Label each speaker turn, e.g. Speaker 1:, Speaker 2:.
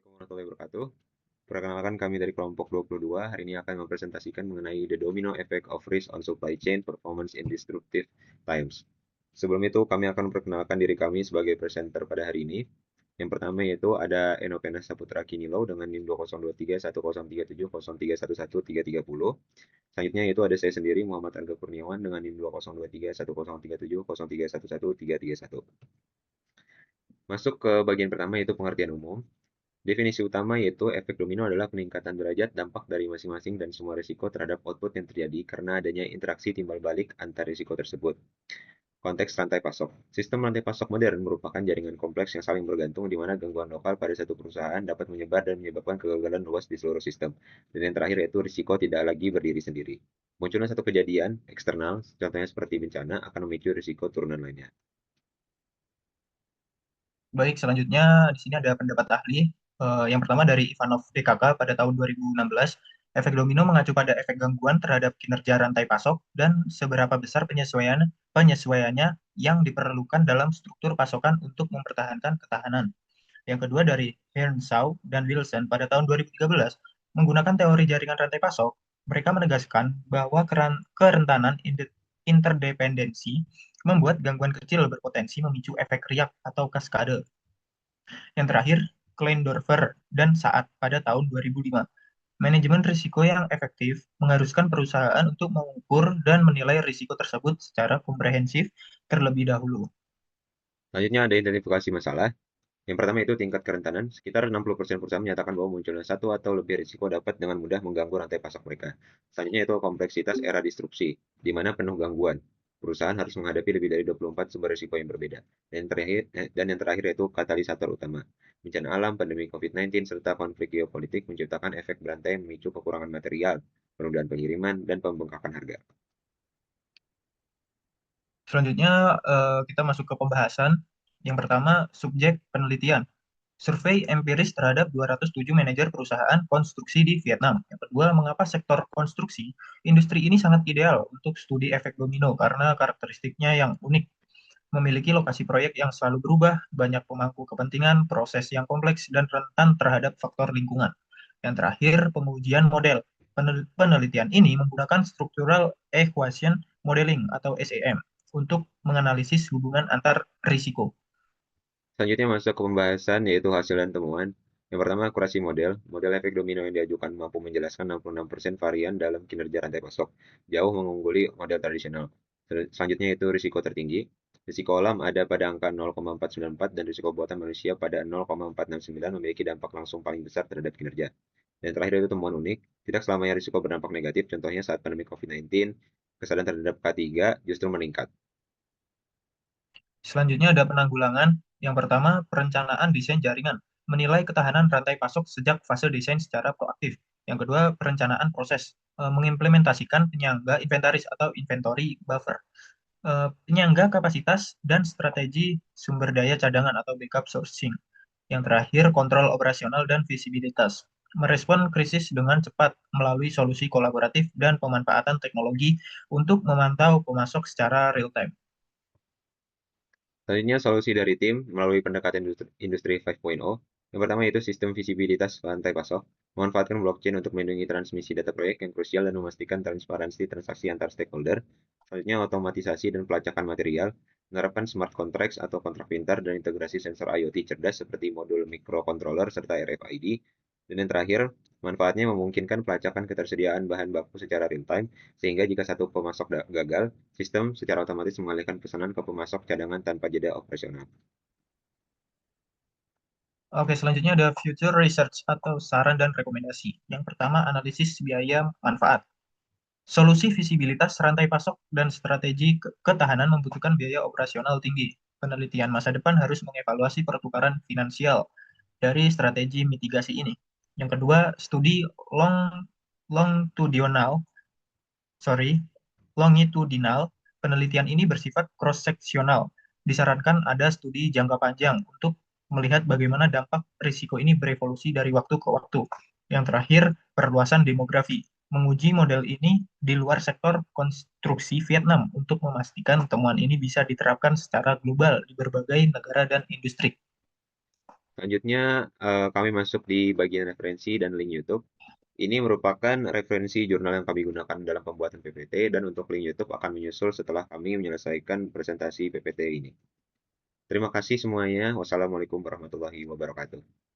Speaker 1: Assalamualaikum warahmatullahi wabarakatuh. Perkenalkan kami dari kelompok 22. Hari ini akan mempresentasikan mengenai the domino effect of risk on supply chain performance in disruptive times. Sebelum itu, kami akan memperkenalkan diri kami sebagai presenter pada hari ini. Yang pertama yaitu ada Enopena Saputra Kinilo dengan NIM 2023 1037 0311 330. Selanjutnya yaitu ada saya sendiri Muhammad Arga Kurniawan dengan NIM 2023 1037 0311 331. Masuk ke bagian pertama yaitu pengertian umum. Definisi utama yaitu efek domino adalah peningkatan derajat dampak dari masing-masing dan semua risiko terhadap output yang terjadi karena adanya interaksi timbal balik antar risiko tersebut. Konteks rantai pasok. Sistem rantai pasok modern merupakan jaringan kompleks yang saling bergantung di mana gangguan lokal pada satu perusahaan dapat menyebar dan menyebabkan kegagalan luas di seluruh sistem. Dan yang terakhir yaitu risiko tidak lagi berdiri sendiri. Munculnya satu kejadian eksternal, contohnya seperti bencana, akan memicu risiko turunan lainnya.
Speaker 2: Baik, selanjutnya di sini ada pendapat ahli. Yang pertama dari Ivanov DKK pada tahun 2016, efek domino mengacu pada efek gangguan terhadap kinerja rantai pasok dan seberapa besar penyesuaiannya yang diperlukan dalam struktur pasokan untuk mempertahankan ketahanan. Yang kedua dari Henshaw dan Wilson pada tahun 2013, menggunakan teori jaringan rantai pasok, mereka menegaskan bahwa kerentanan interdependensi membuat gangguan kecil berpotensi memicu efek riak atau kaskade. Yang terakhir, Kleindorfer dan Saat pada tahun 2005. Manajemen risiko yang efektif mengharuskan perusahaan untuk mengukur dan menilai risiko tersebut secara komprehensif terlebih dahulu.
Speaker 1: Selanjutnya ada identifikasi masalah. Yang pertama itu tingkat kerentanan. Sekitar 60% perusahaan menyatakan bahwa munculnya satu atau lebih risiko dapat dengan mudah mengganggu rantai pasok mereka. Selanjutnya itu kompleksitas era disrupsi, di mana penuh gangguan. Perusahaan harus menghadapi lebih dari 24 sumber risiko yang berbeda. Dan yang terakhir yaitu katalisator utama. Bencana alam, pandemi COVID-19, serta konflik geopolitik menciptakan efek berantai yang memicu kekurangan material, penundaan pengiriman, dan pembengkakan harga.
Speaker 2: Selanjutnya kita masuk ke pembahasan. Yang pertama, subjek penelitian. Survei empiris terhadap 207 manajer perusahaan konstruksi di Vietnam. Yang kedua, mengapa sektor konstruksi industri ini sangat ideal untuk studi efek domino karena karakteristiknya yang unik, memiliki lokasi proyek yang selalu berubah, banyak pemangku kepentingan, proses yang kompleks, dan rentan terhadap faktor lingkungan. Yang terakhir, pengujian model. Penelitian ini menggunakan Structural Equation Modeling atau SEM untuk menganalisis hubungan antar risiko.
Speaker 1: Selanjutnya masuk ke pembahasan yaitu hasil dan temuan. Yang pertama, akurasi model. Model efek domino yang diajukan mampu menjelaskan 66% varian dalam kinerja rantai pasok, jauh mengungguli model tradisional. Selanjutnya itu risiko tertinggi. Risiko alam ada pada angka 0,494 dan risiko buatan manusia pada 0,469 memiliki dampak langsung paling besar terhadap kinerja. Dan terakhir itu temuan unik. Tidak selamanya risiko berdampak negatif, contohnya saat pandemi COVID-19, kesadaran terhadap K3 justru meningkat.
Speaker 2: Selanjutnya ada penanggulangan. Yang pertama, perencanaan desain jaringan. Menilai ketahanan rantai pasok sejak fase desain secara proaktif. Yang kedua, perencanaan proses. Mengimplementasikan penyangga inventaris atau inventory buffer. Penyangga kapasitas dan strategi sumber daya cadangan atau backup sourcing. Yang terakhir, kontrol operasional dan visibilitas. Merespon krisis dengan cepat melalui solusi kolaboratif dan pemanfaatan teknologi untuk memantau pemasok secara real time.
Speaker 1: Selanjutnya, solusi dari tim melalui pendekatan industri 5.0. Yang pertama yaitu sistem visibilitas rantai pasok, memanfaatkan blockchain untuk melindungi transmisi data proyek yang krusial dan memastikan transparansi transaksi antar stakeholder. Selanjutnya, otomatisasi dan pelacakan material, menerapkan smart contracts atau kontrak pintar dan integrasi sensor IoT cerdas seperti modul microcontroller serta RFID. Dan yang terakhir, manfaatnya memungkinkan pelacakan ketersediaan bahan baku secara real-time, sehingga jika satu pemasok gagal, sistem secara otomatis mengalihkan pesanan ke pemasok cadangan tanpa jeda operasional.
Speaker 2: Oke, selanjutnya ada future research atau saran dan rekomendasi. Yang pertama, analisis biaya manfaat. Solusi visibilitas rantai pasok dan strategi ketahanan membutuhkan biaya operasional tinggi. Penelitian masa depan harus mengevaluasi pertukaran finansial dari strategi mitigasi ini. Yang kedua, studi longitudinal, longitudinal. Penelitian ini bersifat cross-seksional. Disarankan ada studi jangka panjang untuk melihat bagaimana dampak risiko ini berevolusi dari waktu ke waktu. Yang terakhir, perluasan demografi. Menguji model ini di luar sektor konstruksi Vietnam untuk memastikan temuan ini bisa diterapkan secara global di berbagai negara dan industri.
Speaker 1: Selanjutnya, kami masuk di bagian referensi dan link YouTube. Ini merupakan referensi jurnal yang kami gunakan dalam pembuatan PPT, dan untuk link YouTube akan menyusul setelah kami menyelesaikan presentasi PPT ini. Terima kasih semuanya. Wassalamualaikum warahmatullahi wabarakatuh.